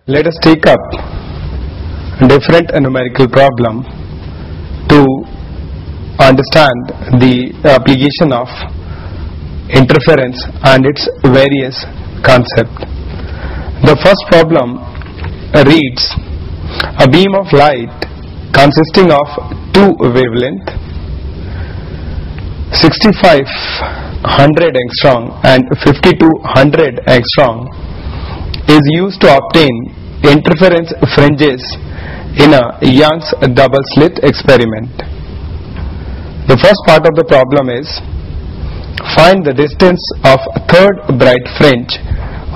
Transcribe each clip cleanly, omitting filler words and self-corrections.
Let us take up a different numerical problem to understand the application of interference and its various concepts. The first problem reads: a beam of light consisting of two wavelengths 6500 angstrom and 5200 angstrom is used to obtain interference fringes in a Young's double slit experiment. The first part of the problem is: find the distance of third bright fringe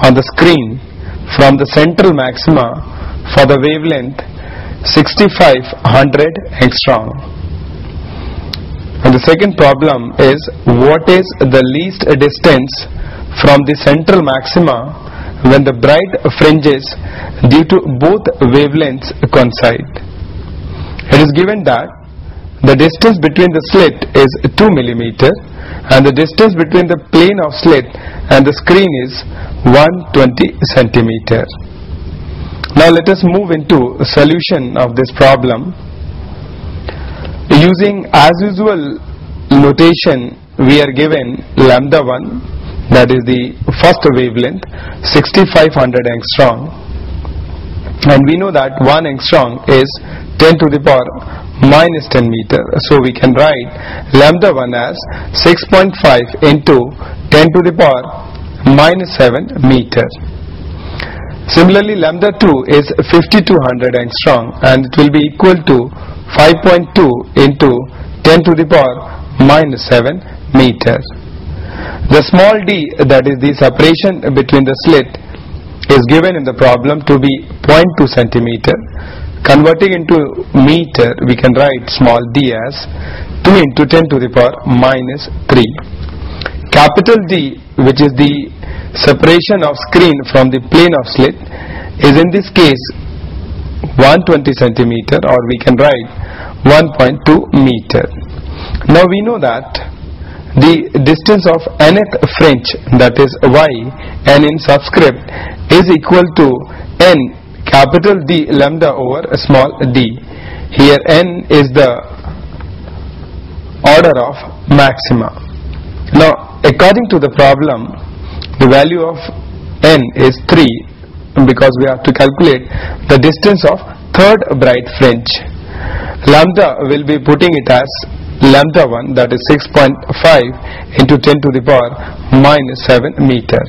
on the screen from the central maxima for the wavelength 6500 angstrom. And the second problem is: what is the least distance from the central maxima when the bright fringes due to both wavelengths coincide? It is given that the distance between the slit is 2 mm and the distance between the plane of slit and the screen is 120 cm. Now let us move into a solution of this problem. Using as usual notation, we are given lambda 1, that is the first wavelength, 6500 angstrom, and we know that 1 angstrom is 10 to the power minus 10 meter, so we can write lambda 1 as 6.5 into 10 to the power minus 7 meter. Similarly, lambda 2 is 5200 angstrom and it will be equal to 5.2 into 10 to the power minus 7 meter. The small d, that is the separation between the slit, is given in the problem to be 0.2 centimeter. Converting into meter, we can write small d as 2 into 10 to the power minus 3. Capital D, which is the separation of screen from the plane of slit, is in this case 120 centimeter, or we can write 1.2 meter. Now we know that the distance of nth fringe, that is y, n in subscript, is equal to n capital D lambda over small d. Here n is the order of maxima. Now according to the problem, the value of n is 3 because we have to calculate the distance of third bright fringe. Lambda will be putting it as lambda 1, that is 6.5 into 10 to the power minus 7 meter.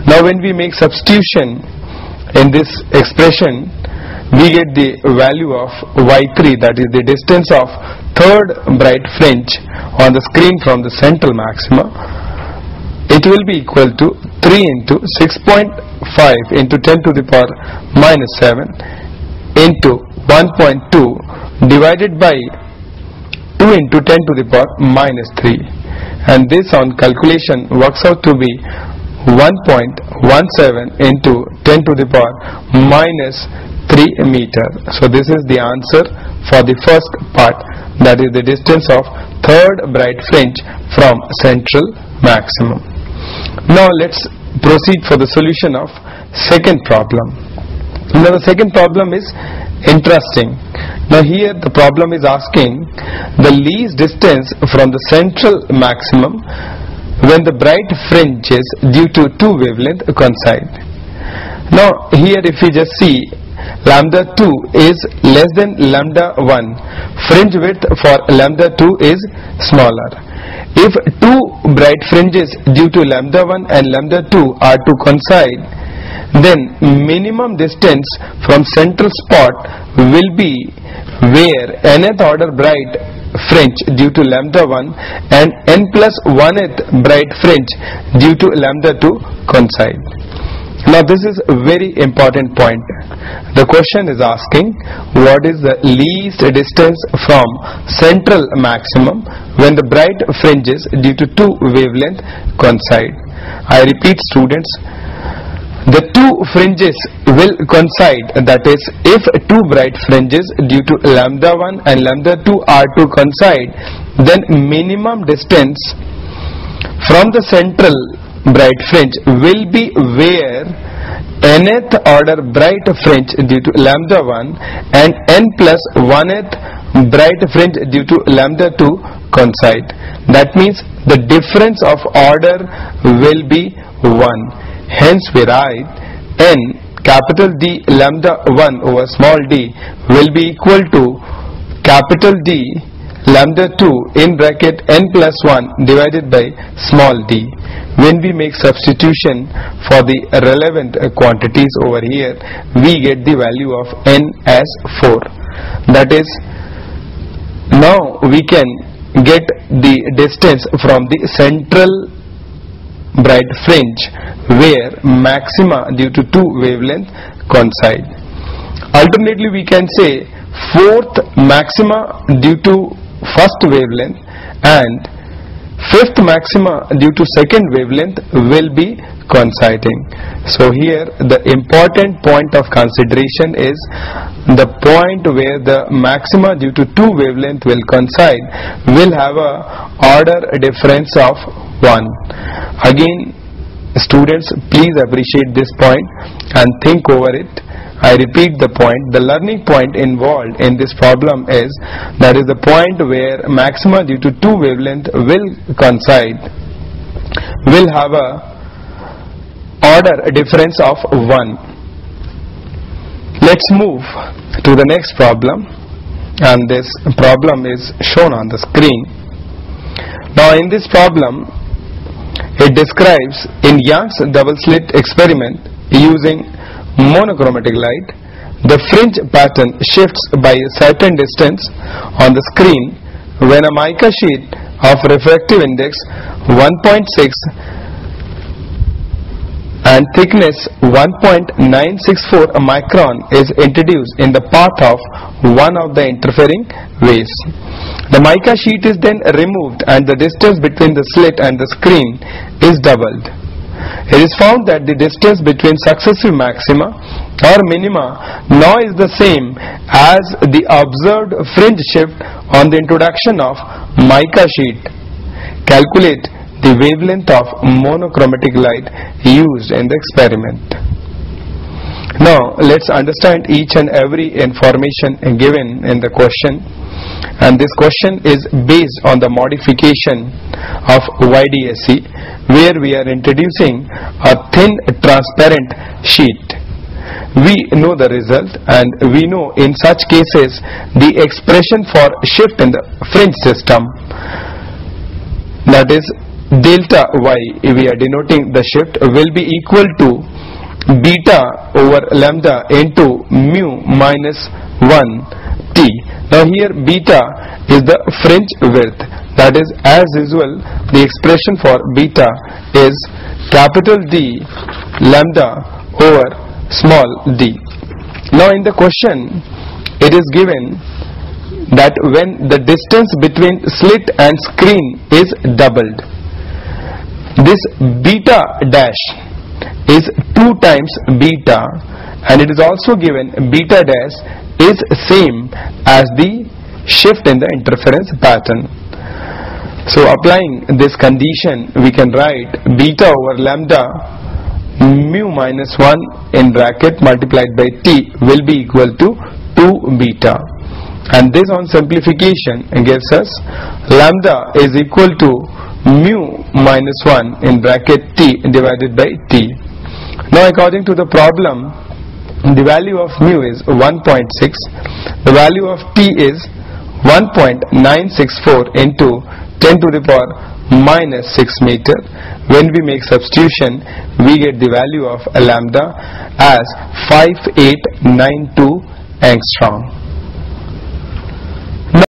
Now when we make substitution in this expression, we get the value of y3, that is the distance of third bright fringe on the screen from the central maxima. It will be equal to 3 into 6.5 into 10 to the power minus 7 into 1.2 divided by 2 into 10 to the power minus 3, and this on calculation works out to be 1.17 into 10 to the power minus 3 meter. So this is the answer for the first part, that is the distance of third bright fringe from central maximum. Now let's proceed for the solution of second problem. Now the second problem is interesting. Now here the problem is asking the least distance from the central maximum when the bright fringes due to two wavelengths coincide. Now here if we just see, lambda 2 is less than lambda 1. Fringe width for lambda 2 is smaller. If two bright fringes due to lambda 1 and lambda 2 are to coincide, then minimum distance from central spot will be where nth order bright fringe due to lambda 1 and n plus 1th bright fringe due to lambda 2 coincide. Now this is a very important point. The question is asking what is the least distance from central maximum when the bright fringes due to two wavelengths coincide. I repeat, students, the two fringes will coincide, that is, if two bright fringes due to lambda 1 and lambda 2 are to coincide, then minimum distance from the central bright fringe will be where nth order bright fringe due to lambda 1 and n plus 1th bright fringe due to lambda 2 coincide. That means the difference of order will be 1. Hence we write n capital D lambda 1 over small d will be equal to capital D lambda 2 in bracket n plus 1 divided by small d. When we make substitution for the relevant quantities over here, we get the value of n as 4. That is, now we can get the distance from the central bright fringe where maxima due to two wavelength coincide. Alternately, we can say fourth maxima due to first wavelength and fifth maxima due to second wavelength will be coinciding. So here the important point of consideration is the point where the maxima due to two wavelength will coincide will have a order difference of 1. Again, students, please appreciate this point and think over it. I repeat the point. The learning point involved in this problem is that is the point where maxima due to two wavelength will coincide will have a order difference of 1. Let's move to the next problem, and this problem is shown on the screen. Now in this problem it describes in Young's double slit experiment using monochromatic light, the fringe pattern shifts by a certain distance on the screen when a mica sheet of refractive index 1.6 and thickness 1.964 micron is introduced in the path of one of the interfering rays. The mica sheet is then removed and the distance between the slit and the screen is doubled. It is found that the distance between successive maxima or minima now is the same as the observed fringe shift on the introduction of mica sheet. Calculate the wavelength of monochromatic light used in the experiment. Now let's understand each and every information given in the question, and this question is based on the modification of YDSE where we are introducing a thin transparent sheet. We know the result, and we know in such cases the expression for shift in the fringe system, that is delta y, we are denoting the shift, will be equal to beta over lambda into mu minus 1 t. Now here beta is the fringe width, that is as usual the expression for beta is capital D lambda over small d. Now in the question it is given that when the distance between slit and screen is doubled, this beta dash is 2 times beta, and it is also given beta dash is same as the shift in the interference pattern. So applying this condition, we can write beta over lambda mu minus 1 in bracket multiplied by t will be equal to 2 beta, and this on simplification gives us lambda is equal to mu minus 1 in bracket t divided by t. Now according to the problem, the value of mu is 1.6, the value of t is 1.964 into 10 to the power minus 6 meter. When we make substitution, we get the value of lambda as 5892 angstrom.